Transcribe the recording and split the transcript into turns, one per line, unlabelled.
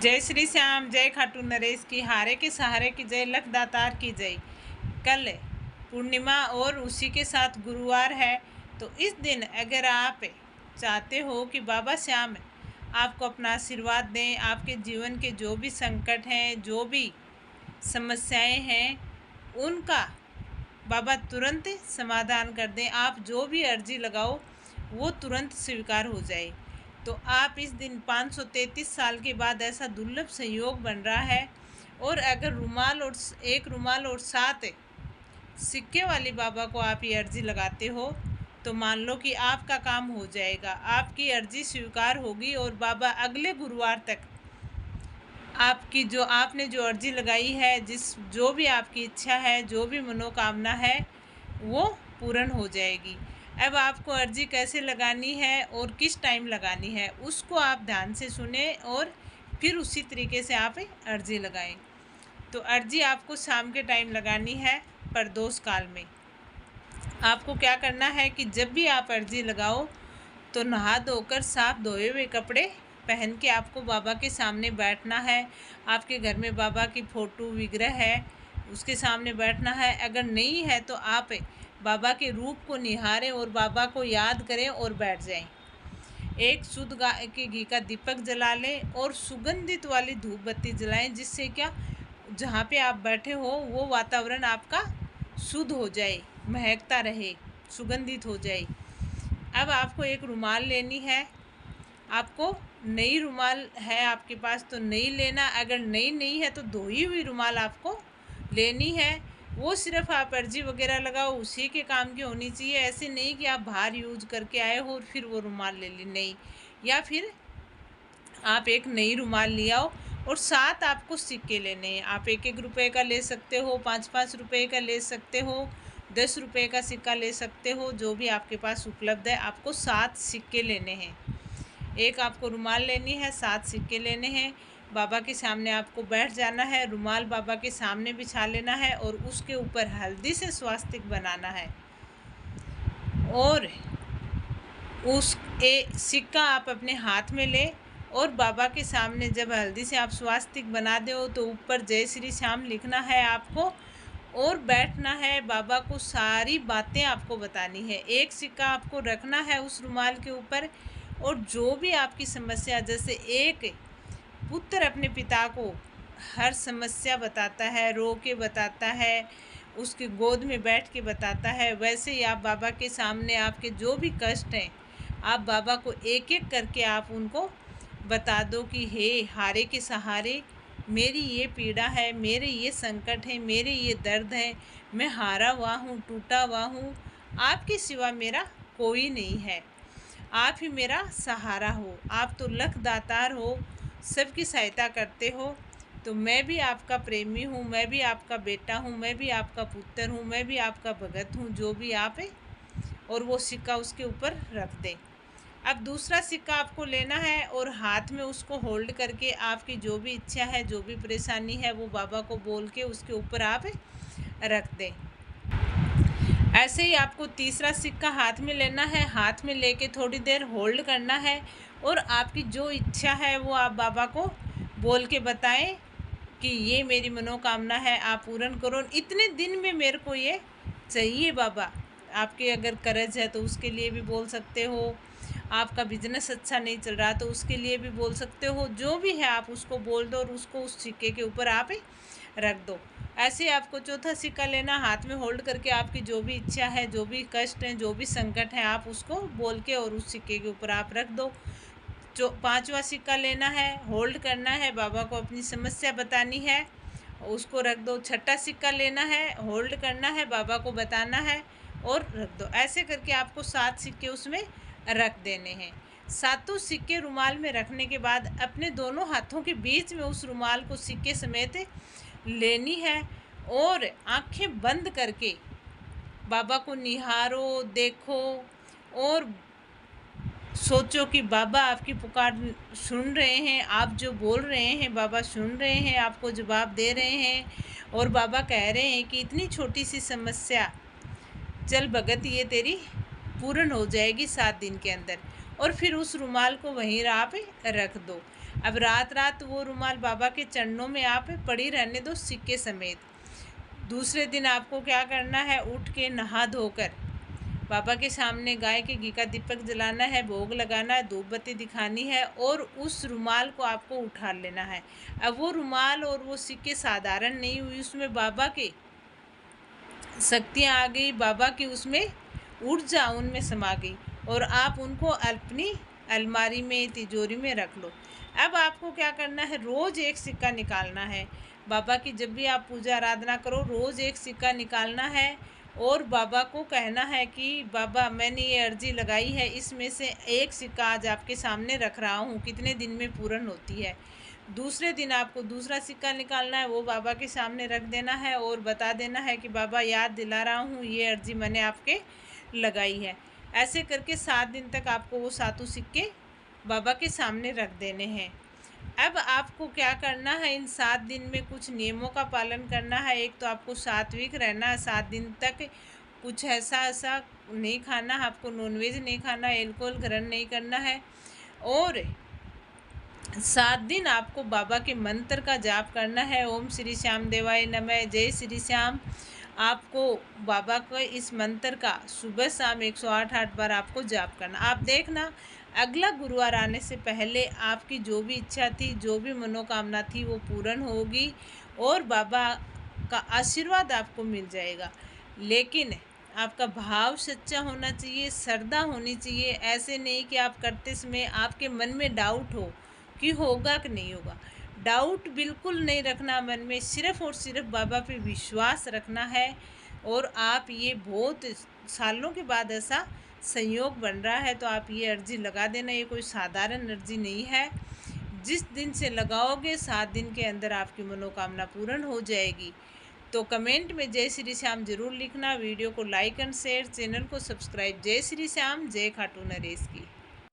जय श्री श्याम, जय खाटू नरेश की, हारे के सहारे की जय, लख दातार की जय। कल पूर्णिमा और उसी के साथ गुरुवार है, तो इस दिन अगर आप चाहते हो कि बाबा श्याम आपको अपना आशीर्वाद दें, आपके जीवन के जो भी संकट हैं, जो भी समस्याएं हैं, उनका बाबा तुरंत समाधान कर दें। आप जो भी अर्जी लगाओ वो तुरंत स्वीकार हो जाए। तो आप इस दिन 533 साल के बाद ऐसा दुर्लभ संयोग बन रहा है। और अगर एक रुमाल और 7 सिक्के वाली बाबा को आप ये अर्जी लगाते हो तो मान लो कि आपका काम हो जाएगा, आपकी अर्जी स्वीकार होगी और बाबा अगले गुरुवार तक आपकी आपने जो अर्जी लगाई है, जो भी आपकी इच्छा है, जो भी मनोकामना है, वो पूर्ण हो जाएगी। अब आपको अर्जी कैसे लगानी है और किस टाइम लगानी है उसको आप ध्यान से सुने और फिर उसी तरीके से आप अर्जी लगाएं। तो अर्जी आपको शाम के टाइम लगानी है प्रदोष काल में। आपको क्या करना है कि जब भी आप अर्जी लगाओ तो नहा धोकर साफ धोए हुए कपड़े पहन के आपको बाबा के सामने बैठना है। आपके घर में बाबा की फ़ोटो विग्रह है, उसके सामने बैठना है। अगर नहीं है तो आप बाबा के रूप को निहारें और बाबा को याद करें और बैठ जाएं। एक शुद्ध गाय के घी का दीपक जला लें और सुगंधित वाली धूप बत्ती जलाएं, जिससे क्या जहाँ पे आप बैठे हो वो वातावरण आपका शुद्ध हो जाए, महकता रहे, सुगंधित हो जाए। अब आपको एक रुमाल लेनी है। आपको नई रुमाल है आपके पास तो नई लेना, अगर नई नहीं है तो धोई हुई रुमाल आपको लेनी है। वो सिर्फ आप अर्जी वगैरह लगाओ उसी के काम की होनी चाहिए। ऐसे नहीं कि आप बाहर यूज करके आए हो और फिर वो रुमाल ले ली, नहीं। या फिर आप एक नई रुमाल ले आओ और 7 आपको सिक्के लेने हैं। आप 1-1 रुपये का ले सकते हो, 5-5 रुपये का ले सकते हो, 10 रुपये का सिक्का ले सकते हो, जो भी आपके पास उपलब्ध है। आपको 7 सिक्के लेने हैं। एक आपको रुमाल लेनी है, 7 सिक्के लेने हैं। बाबा के सामने आपको बैठ जाना है, रुमाल बाबा के सामने बिछा लेना है और उसके ऊपर हल्दी से स्वास्तिक बनाना है। और सिक्का आप अपने हाथ में ले और बाबा के सामने जब हल्दी से आप स्वास्तिक बना दो तो ऊपर जय श्री श्याम लिखना है आपको और बैठना है। बाबा को सारी बातें आपको बतानी है। एक सिक्का आपको रखना है उस रुमाल के ऊपर और जो भी आपकी समस्या, जैसे एक पुत्र अपने पिता को हर समस्या बताता है, रो के बताता है, उसकी गोद में बैठ के बताता है, वैसे ही आप बाबा के सामने आपके जो भी कष्ट हैं आप बाबा को एक एक करके आप उनको बता दो कि हे हारे के सहारे, मेरी ये पीड़ा है, मेरे ये संकट है, मेरे ये दर्द है, मैं हारा हुआ हूँ, टूटा हुआ हूँ, आपके सिवा मेरा कोई नहीं है, आप ही मेरा सहारा हो, आप तो लख दातार हो, सबकी सहायता करते हो। तो मैं भी आपका प्रेमी हूँ, मैं भी आपका बेटा हूँ, मैं भी आपका पुत्र हूँ, मैं भी आपका भगत हूँ, जो भी आप है। और वो सिक्का उसके ऊपर रख दें। अब दूसरा सिक्का आपको लेना है और हाथ में उसको होल्ड करके आपकी जो भी इच्छा है, जो भी परेशानी है, वो बाबा को बोल के उसके ऊपर आप रख दें। ऐसे ही आपको तीसरा सिक्का हाथ में लेना है, हाथ में लेके थोड़ी देर होल्ड करना है और आपकी जो इच्छा है वो आप बाबा को बोल के बताएं कि ये मेरी मनोकामना है, आप पूर्ण करो, इतने दिन में मेरे को ये चाहिए बाबा। आपके अगर कर्ज है तो उसके लिए भी बोल सकते हो, आपका बिजनेस अच्छा नहीं चल रहा तो उसके लिए भी बोल सकते हो, जो भी है आप उसको बोल दो और उसको उस सिक्के के ऊपर आप रख दो। ऐसे आपको चौथा सिक्का लेना, हाथ में होल्ड करके आपकी जो भी इच्छा है, जो भी कष्ट हैं, जो भी संकट है, आप उसको बोल के और उस सिक्के के ऊपर आप रख दो। पांचवा सिक्का लेना है, होल्ड करना है, बाबा को अपनी समस्या बतानी है, उसको रख दो। छठा सिक्का लेना है, होल्ड करना है, बाबा को बताना है और रख दो। ऐसे करके आपको 7 सिक्के उसमें रख देने हैं। 7 सिक्के रुमाल में रखने के बाद अपने दोनों हाथों के बीच में उस रुमाल को सिक्के समेत लेनी है और आंखें बंद करके बाबा को निहारो, देखो और सोचो कि बाबा आपकी पुकार सुन रहे हैं, आप जो बोल रहे हैं बाबा सुन रहे हैं, आपको जवाब दे रहे हैं। और बाबा कह रहे हैं कि इतनी छोटी सी समस्या, चल भगत ये तेरी पूर्ण हो जाएगी 7 दिन के अंदर। और फिर उस रुमाल को वहीं आप रख दो। अब रात रात वो रुमाल बाबा के चरणों में आप पड़ी रहने दो सिक्के समेत। दूसरे दिन आपको क्या करना है, उठ के नहा धोकर बाबा के सामने गाय के घी का दीपक जलाना है, भोग लगाना है, धूप बत्ती दिखानी है और उस रुमाल को आपको उठा लेना है। अब वो रुमाल और वो सिक्के साधारण नहीं हुई, उसमें बाबा की शक्तियाँ आ गई, बाबा की उसमें ऊर्जा उनमें समा गई और आप उनको अपनी अलमारी में, तिजोरी में रख लो। अब आपको क्या करना है, रोज़ एक सिक्का निकालना है। बाबा की जब भी आप पूजा आराधना करो, रोज़ एक सिक्का निकालना है और बाबा को कहना है कि बाबा मैंने ये अर्जी लगाई है, इसमें से एक सिक्का आज आपके सामने रख रहा हूँ, कितने दिन में पूर्ण होती है। दूसरे दिन आपको दूसरा सिक्का निकालना है, वो बाबा के सामने रख देना है और बता देना है कि बाबा याद दिला रहा हूँ, ये अर्जी मैंने आपके लगाई है। ऐसे करके 7 दिन तक आपको वो सातों सिक्के बाबा के सामने रख देने हैं। अब आपको क्या करना है, इन 7 दिन में कुछ नियमों का पालन करना है। एक तो आपको सात्विक रहना है, 7 दिन तक कुछ ऐसा नहीं खाना, आपको नॉनवेज नहीं खाना, एल्कोहल ग्रहण नहीं करना है और 7 दिन आपको बाबा के मंत्र का जाप करना है। ओम श्री श्याम देवाय नमः, जय श्री श्याम। आपको बाबा के इस मंत्र का सुबह शाम 108 बार आपको जाप करना। आप देखना अगला गुरुवार आने से पहले आपकी जो भी इच्छा थी, जो भी मनोकामना थी, वो पूर्ण होगी और बाबा का आशीर्वाद आपको मिल जाएगा। लेकिन आपका भाव सच्चा होना चाहिए, श्रद्धा होनी चाहिए। ऐसे नहीं कि आप करते समय आपके मन में डाउट हो कि होगा कि नहीं होगा। डाउट बिल्कुल नहीं रखना मन में, सिर्फ और सिर्फ बाबा पे विश्वास रखना है। और आप ये बहुत सालों के बाद ऐसा संयोग बन रहा है तो आप ये अर्जी लगा देना। ये कोई साधारण अर्जी नहीं है। जिस दिन से लगाओगे 7 दिन के अंदर आपकी मनोकामना पूर्ण हो जाएगी। तो कमेंट में जय श्री श्याम जरूर लिखना, वीडियो को लाइक एंड शेयर, चैनल को सब्सक्राइब। जय श्री श्याम, जय खाटू नरेश की।